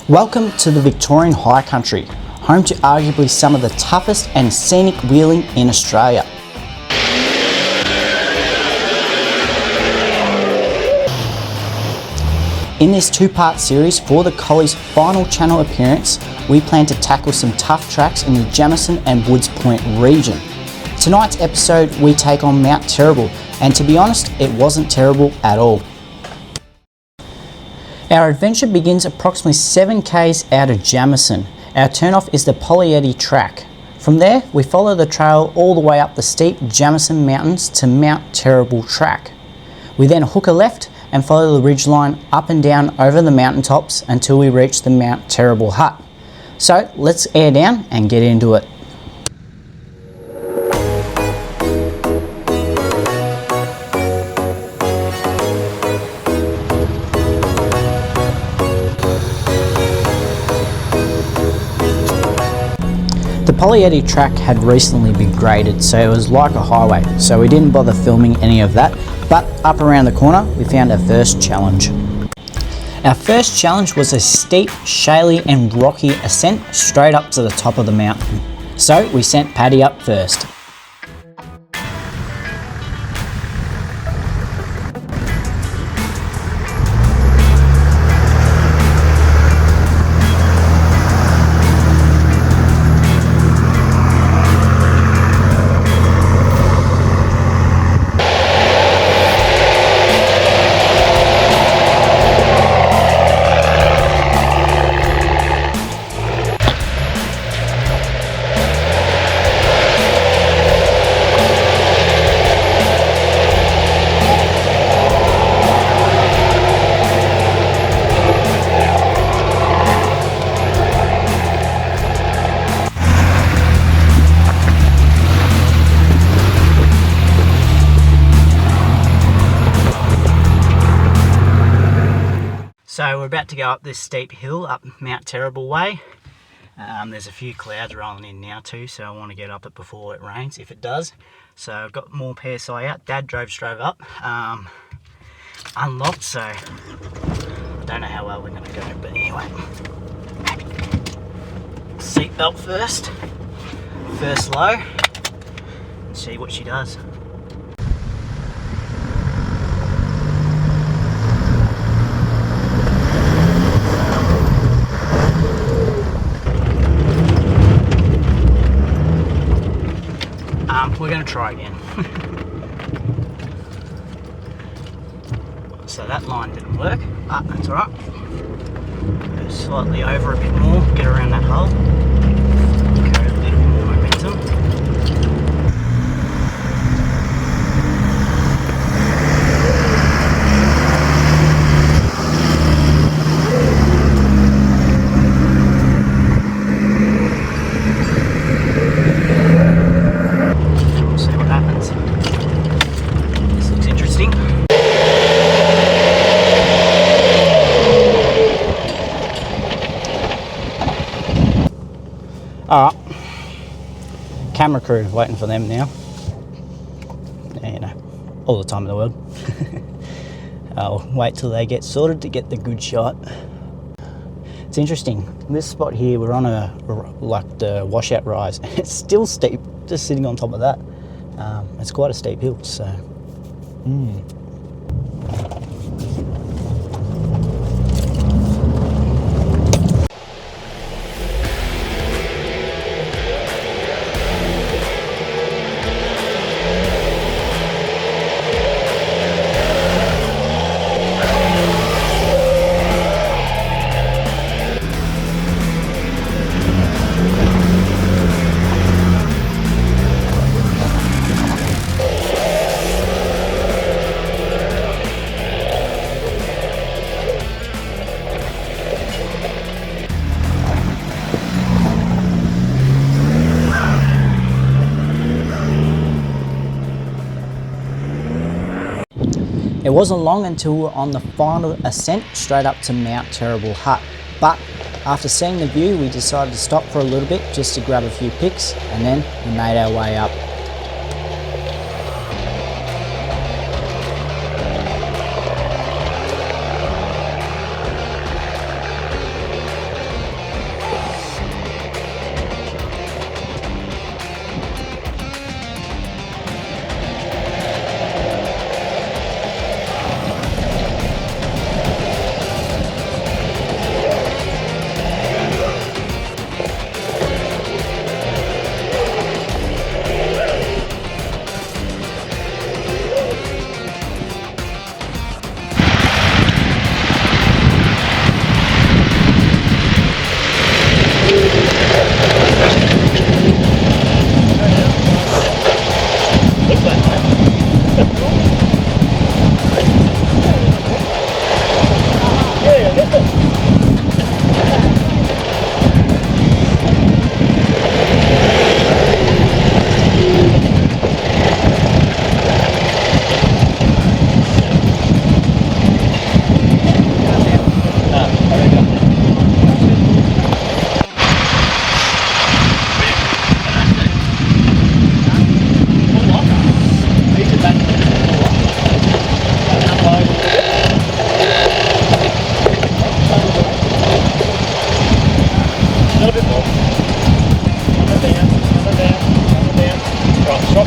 Welcome to the Victorian High Country, home to arguably some of the toughest and scenic wheeling in Australia. In this two-part series for the Collies' final channel appearance, we plan to tackle some tough tracks in the Jamieson and Woods Point region. Tonight's episode we take on Mount Terrible, and to be honest, it wasn't terrible at all. Our adventure begins approximately 7 k's out of Jamieson. Our turnoff is the Collies track. From there, we follow the trail all the way up the steep Jamieson Mountains to Mount Terrible track. We then hook a left and follow the ridgeline up and down over the mountaintops until we reach the Mount Terrible hut. So let's air down and get into it. The Collies track had recently been graded, so it was like a highway, so we didn't bother filming any of that, but up around the corner we found our first challenge. Our first challenge was a steep, shaly and rocky ascent straight up to the top of the mountain. So we sent Paddy up first. So we're about to go up this steep hill up Mount Terrible way. There's a few clouds rolling in now too, so I want to get up it before it rains, if it does. So I've got more PSI out. Dad drove straight up, unlocked, so I don't know how well we're going to go, but anyway. Seatbelt first low, and see what she does. We're going to try again. So that line didn't work, but that's alright. Go slightly over a bit more, get around that hole. Carry a little bit more momentum. Alright, camera crew waiting for them now. Yeah, you know, all the time in the world. I'll wait till they get sorted to get the good shot. It's interesting, this spot here we're on like the washout rise. It's still steep, just sitting on top of that. It's quite a steep hill, so. It wasn't long until we were on the final ascent straight up to Mount Terrible hut, but after seeing the view we decided to stop for a little bit just to grab a few pics, and then we made our way up.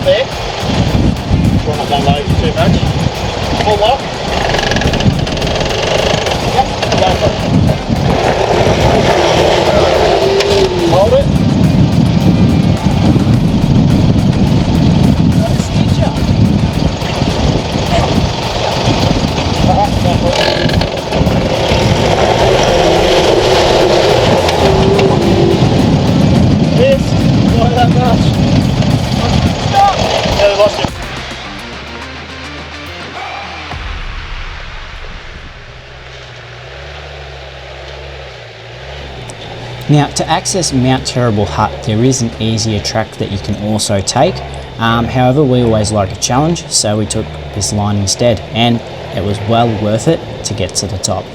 there. Try not to unload too much. Full lock. Yep, go for it. Hold it. What a stitcher. Alright, go for it. Not that much. Stop! Yeah, we lost him. Now, to access Mount Terrible Hut, there is an easier track that you can also take. However, we always like a challenge, so we took this line instead, and it was well worth it to get to the top.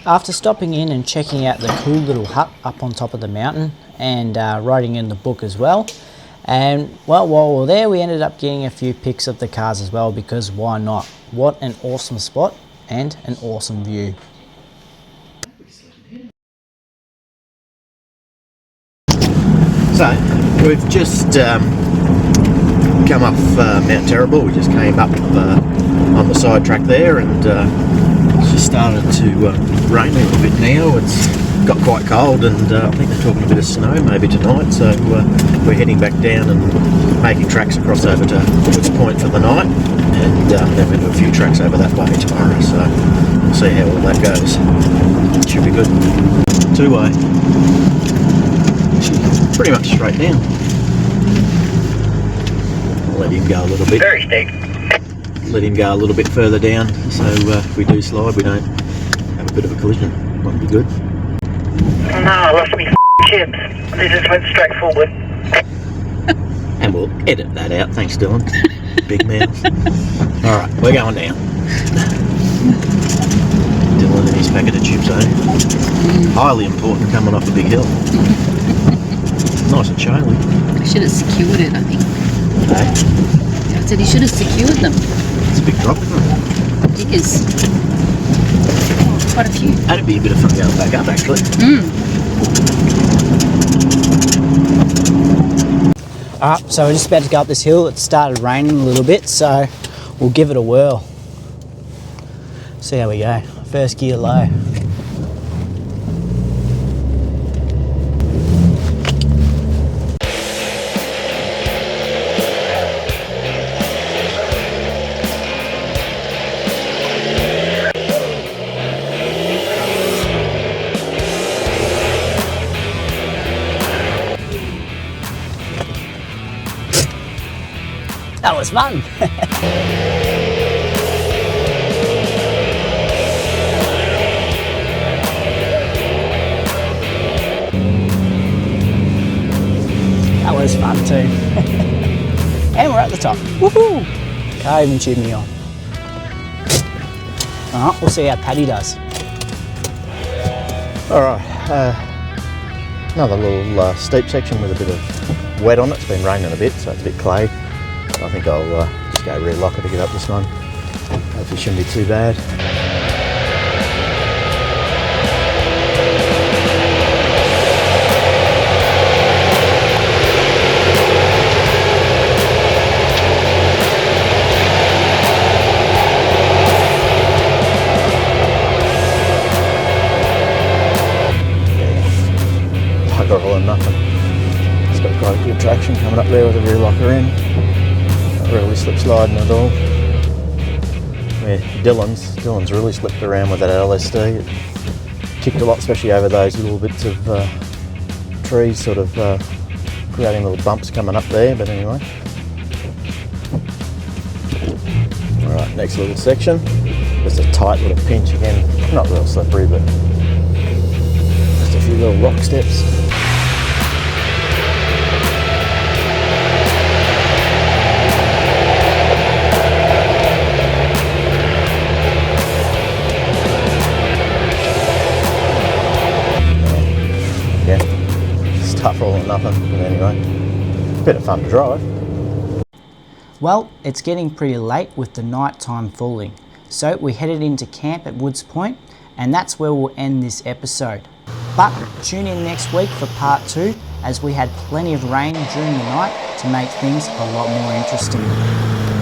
After stopping in and checking out the cool little hut up on top of the mountain and writing in the book as well, and well, while we were there, we ended up getting a few pics of the cars as well, because why not? What an awesome spot and an awesome view. So we've just come off Mount Terrible. We just came up on the side track there, and it's just started to rain a little bit now. It's got quite cold, and I think they're talking a bit of snow maybe tonight, so we're heading back down and making tracks across over to Woods Point for the night, and then we'll do a few tracks over that way tomorrow, so we'll see how all that goes. Should be good. Two-way. Pretty much straight down. I'll let him go a little bit. Very steep. Let him go a little bit further down, so if we do slide, we don't have a bit of a collision. Might be good. No, I lost me chips. They just went straight forward. And we'll edit that out. Thanks, Dylan. Big mouth. Alright, we're going down. Dylan and his packet of chips, eh? Highly important coming off a big hill. Nice and shiny. I should have secured it, I think. Hey? I said you should have secured them. It's a big drop, isn't it? It is. Oh, quite a few. That'd be a bit of fun going back up, actually. Alright, so we're just about to go up this hill. It started raining a little bit, so we'll give it a whirl. See how we go. First gear low. That was fun. That was fun too. And we're at the top. Woohoo! Can't even tune me on. Alright, we'll see how Paddy does. Alright, another little steep section with a bit of wet on it. It's been raining a bit, so it's a bit clay. I think I'll just go re-lock it to get up this one. Hopefully it shouldn't be too bad. Bugger all and nothing. It's got quite a good traction coming up there with the rear locker in. Really slip sliding at all. Yeah, Dylan's really slipped around with that LSD. It kicked a lot, especially over those little bits of trees, sort of creating little bumps coming up there, but anyway. Alright, next little section. Just a tight little pinch again, not real slippery, but just a few little rock steps. bit of fun to drive. Well, it's getting pretty late with the night time falling, so we headed into camp at Woods Point, and that's where we'll end this episode. But tune in next week for part 2, as we had plenty of rain during the night to make things a lot more interesting.